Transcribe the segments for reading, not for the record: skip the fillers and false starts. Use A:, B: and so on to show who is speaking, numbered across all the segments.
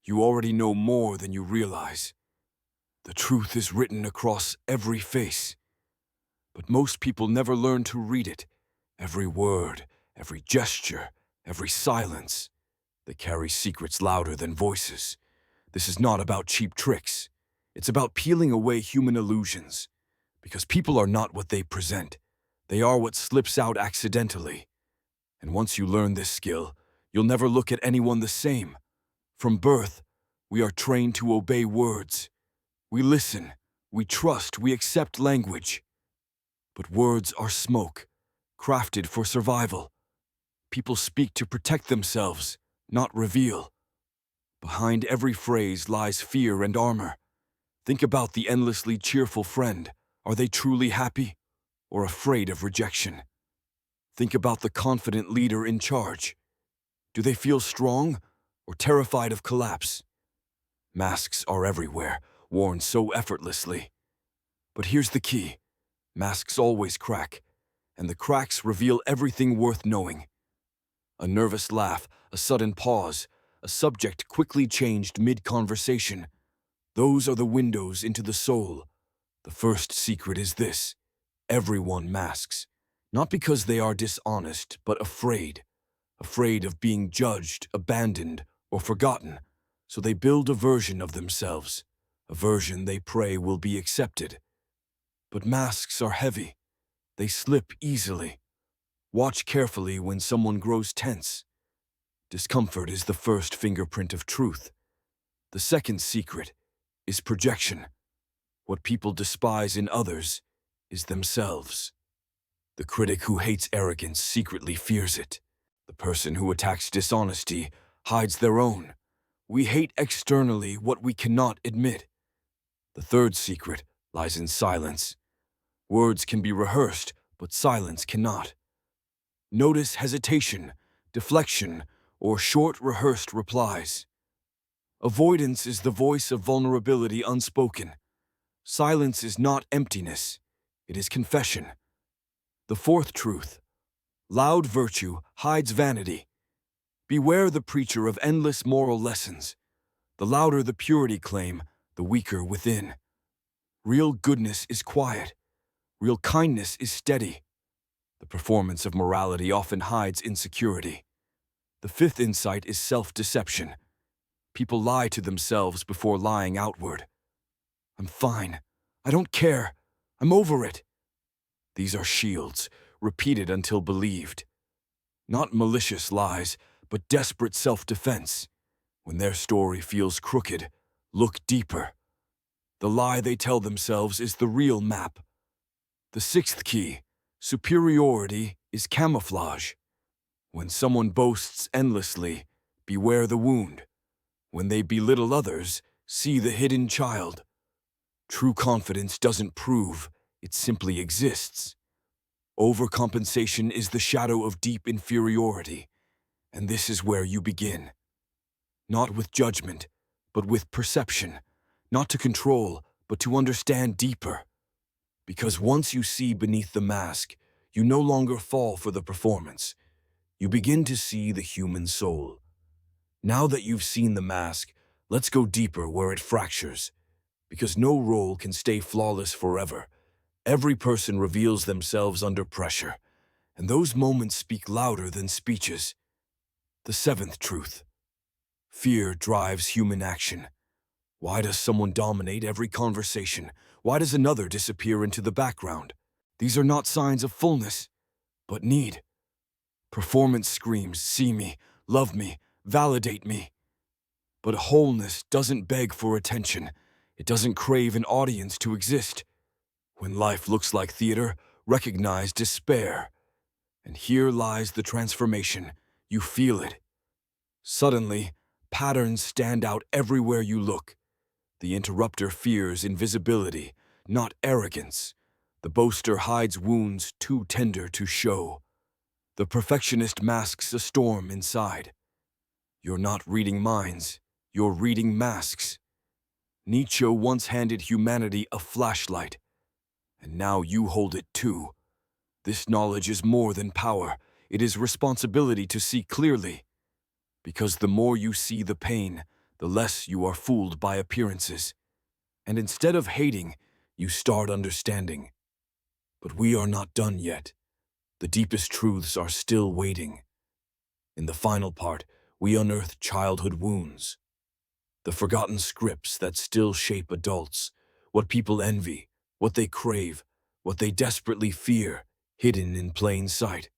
A: You already know more than you realize. The truth is written across every face. But most people never learn to read it. Every word, every gesture, every silence. They carry secrets louder than voices. This is not about cheap tricks. It's about peeling away human illusions. Because people are not what they present. They are what slips out accidentally. And once you learn this skill, you'll never look at anyone the same. From birth, we are trained to obey words. We listen, we trust, we accept language. But words are smoke, crafted for survival. People speak to protect themselves, not reveal. Behind every phrase lies fear and armor. Think about the endlessly cheerful friend. Are they truly happy or afraid of rejection? Think about the confident leader in charge. Do they feel strong or terrified of collapse? Masks are everywhere, worn so effortlessly. But here's the key. Masks always crack, and the cracks reveal everything worth knowing. A nervous laugh, a sudden pause, a subject quickly changed mid-conversation. Those are the windows into the soul. The first secret is this. Everyone masks, not because they are dishonest, but afraid. Afraid of being judged, abandoned, or forgotten. So they build a version of themselves, a version they pray will be accepted. But masks are heavy. They slip easily. Watch carefully when someone grows tense. Discomfort is the first fingerprint of truth. The second secret is projection. What people despise in others is themselves. The critic who hates arrogance secretly fears it. The person who attacks dishonesty hides their own. We hate externally what we cannot admit. The third secret lies in silence. Words can be rehearsed, but silence cannot. Notice hesitation, deflection, or short rehearsed replies. Avoidance is the voice of vulnerability unspoken. Silence is not emptiness, it is confession. The fourth truth. Loud virtue hides vanity. Beware the preacher of endless moral lessons. The louder the purity claim, the weaker within. Real goodness is quiet. Real kindness is steady. The performance of morality often hides insecurity. The fifth insight is self-deception. People lie to themselves before lying outward. I'm fine. I don't care. I'm over it. These are shields, repeated until believed. Not malicious lies, but desperate self-defense. When their story feels crooked, look deeper. The lie they tell themselves is the real map. The sixth key, superiority, is camouflage. When someone boasts endlessly, beware the wound. When they belittle others, see the hidden child. True confidence doesn't prove, it simply exists. Overcompensation is the shadow of deep inferiority, and this is where you begin. Not with judgment, but with perception. Not to control, but to understand deeper. Because once you see beneath the mask, you no longer fall for the performance. You begin to see the human soul. Now that you've seen the mask, let's go deeper where it fractures. Because no role can stay flawless forever. Every person reveals themselves under pressure, and those moments speak louder than speeches. The seventh truth. Fear drives human action. Why does someone dominate every conversation? Why does another disappear into the background? These are not signs of fullness, but need. Performance screams, see me, love me, validate me. But wholeness doesn't beg for attention. It doesn't crave an audience to exist. When life looks like theater, recognize despair. And here lies the transformation. You feel it. Suddenly, patterns stand out everywhere you look. The interrupter fears invisibility, not arrogance. The boaster hides wounds too tender to show. The perfectionist masks a storm inside. You're not reading minds, you're reading masks. Nietzsche once handed humanity a flashlight, and now you hold it too. This knowledge is more than power, it is responsibility to see clearly. Because the more you see the pain, the less you are fooled by appearances. And instead of hating, you start understanding. But we are not done yet. The deepest truths are still waiting. In the final part, we unearth childhood wounds, the forgotten scripts that still shape adults, what people envy, what they crave, what they desperately fear, hidden in plain sight.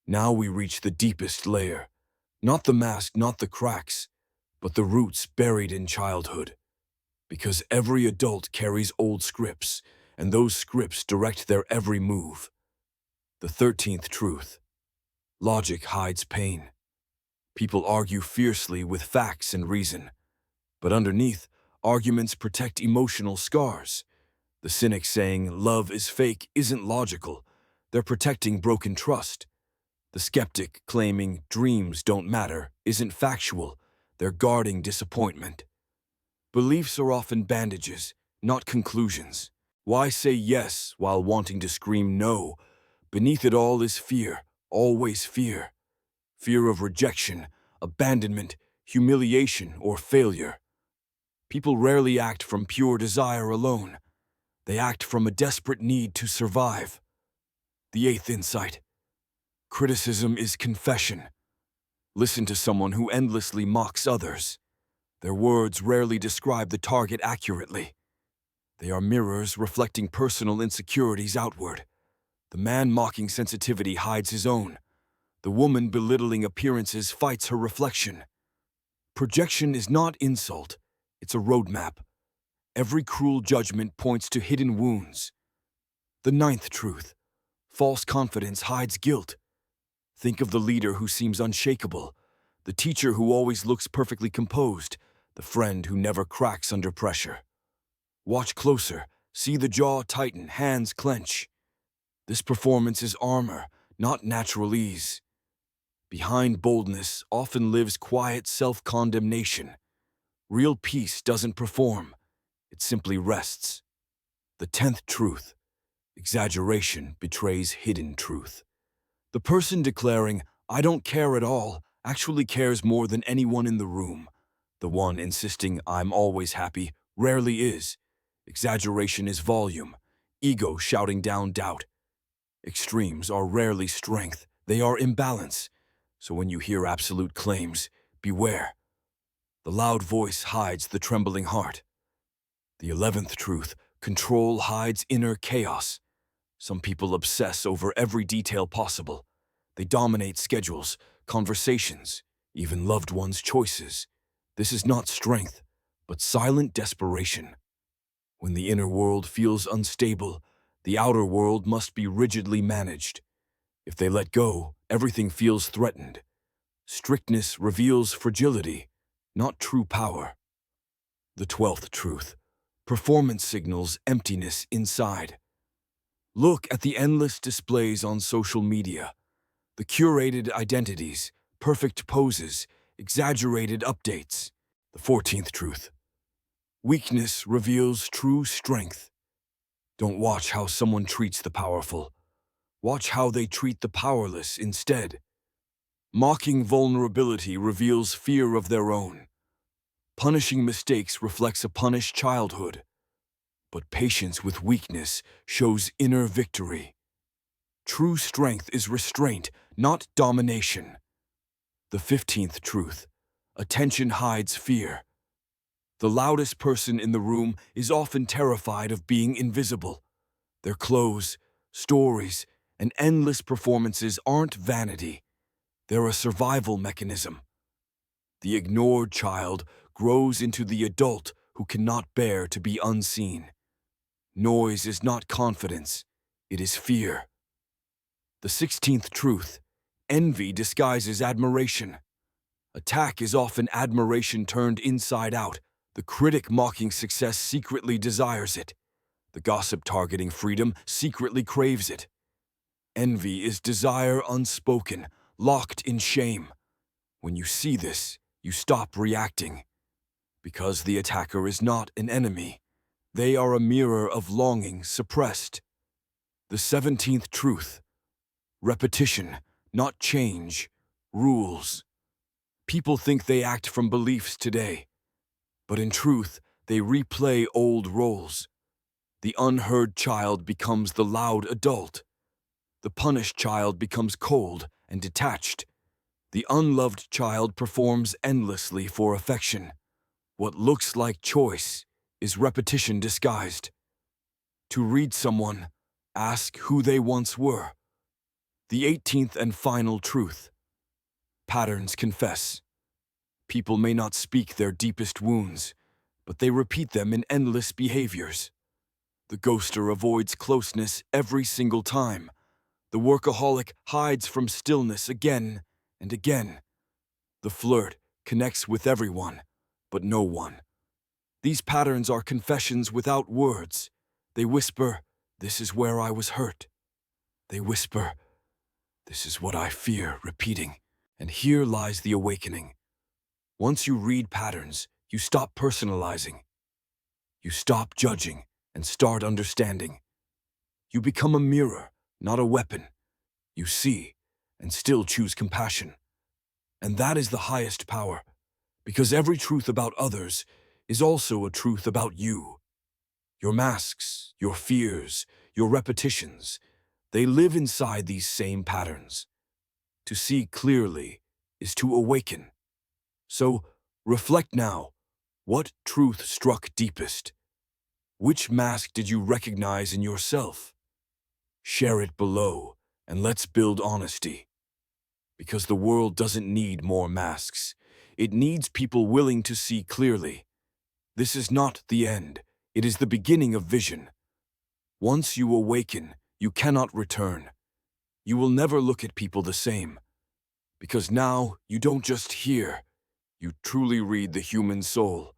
A: Now we reach the deepest layer, not the mask, not the cracks, but the roots buried in childhood. Because every adult carries old scripts, and those scripts direct their every move. The 13th truth. Logic hides pain. People argue fiercely with facts and reason, but underneath, arguments protect emotional scars. The cynic saying love is fake isn't logical. They're protecting broken trust. The skeptic claiming dreams don't matter isn't factual. They're guarding disappointment. Beliefs are often bandages, not conclusions. Why say yes while wanting to scream no? Beneath it all is fear, always fear. Fear of rejection, abandonment, humiliation, or failure. People rarely act from pure desire alone. They act from a desperate need to survive. The 8th insight. Criticism is confession. Listen to someone who endlessly mocks others. Their words rarely describe the target accurately. They are mirrors reflecting personal insecurities outward. The man mocking sensitivity hides his own. The woman belittling appearances fights her reflection. Projection is not insult, it's a roadmap. Every cruel judgment points to hidden wounds. The 9th truth. False confidence hides guilt. Think of the leader who seems unshakable, the teacher who always looks perfectly composed, the friend who never cracks under pressure. Watch closer, see the jaw tighten, hands clench. This performance is armor, not natural ease. Behind boldness often lives quiet self-condemnation. Real peace doesn't perform, it simply rests. The 10th truth. Exaggeration betrays hidden truth. The person declaring, "I don't care at all," actually cares more than anyone in the room. The one insisting, "I'm always happy," rarely is. Exaggeration is volume, ego shouting down doubt. Extremes are rarely strength, they are imbalance. So when you hear absolute claims, beware. The loud voice hides the trembling heart. The 11th truth. Control hides inner chaos. Some people obsess over every detail possible. They dominate schedules, conversations, even loved ones' choices. This is not strength, but silent desperation. When the inner world feels unstable, the outer world must be rigidly managed. If they let go, everything feels threatened. Strictness reveals fragility, not true power. The 12th truth. Performance signals emptiness inside. Look at the endless displays on social media. The curated identities, perfect poses, exaggerated updates. The 14th truth. Weakness reveals true strength. Don't watch how someone treats the powerful. Watch how they treat the powerless instead. Mocking vulnerability reveals fear of their own. Punishing mistakes reflects a punished childhood. But patience with weakness shows inner victory. True strength is restraint, not domination. The 15th truth. Attention hides fear. The loudest person in the room is often terrified of being invisible. Their clothes, stories, and endless performances aren't vanity. They're a survival mechanism. The ignored child grows into the adult who cannot bear to be unseen. Noise is not confidence, it is fear. The 16th truth. Envy disguises admiration. Attack is often admiration turned inside out. The critic mocking success secretly desires it. The gossip targeting freedom secretly craves it. Envy is desire unspoken, locked in shame. When you see this, you stop reacting. Because the attacker is not an enemy. They are a mirror of longing suppressed. The 17th truth. Repetition, not change, rules. People think they act from beliefs today. But in truth, they replay old roles. The unheard child becomes the loud adult. The punished child becomes cold and detached. The unloved child performs endlessly for affection. What looks like choice is repetition disguised. To read someone, ask who they once were. The 18th and final truth. Patterns confess. People may not speak their deepest wounds, but they repeat them in endless behaviors. The ghoster avoids closeness every single time. The workaholic hides from stillness again and again. The flirt connects with everyone, but no one. These patterns are confessions without words. They whisper, "This is where I was hurt." They whisper, "This is what I fear repeating." And here lies the awakening. Once you read patterns, you stop personalizing. You stop judging and start understanding. You become a mirror, not a weapon. You see and still choose compassion. And that is the highest power, because every truth about others is also a truth about you. Your masks, your fears, your repetitions, they live inside these same patterns. To see clearly is to awaken. So, reflect now. What truth struck deepest? Which mask did you recognize in yourself? Share it below, and let's build honesty. Because the world doesn't need more masks. It needs people willing to see clearly. This is not the end. It is the beginning of vision. Once you awaken, you cannot return. You will never look at people the same. Because now you don't just hear, you truly read the human soul.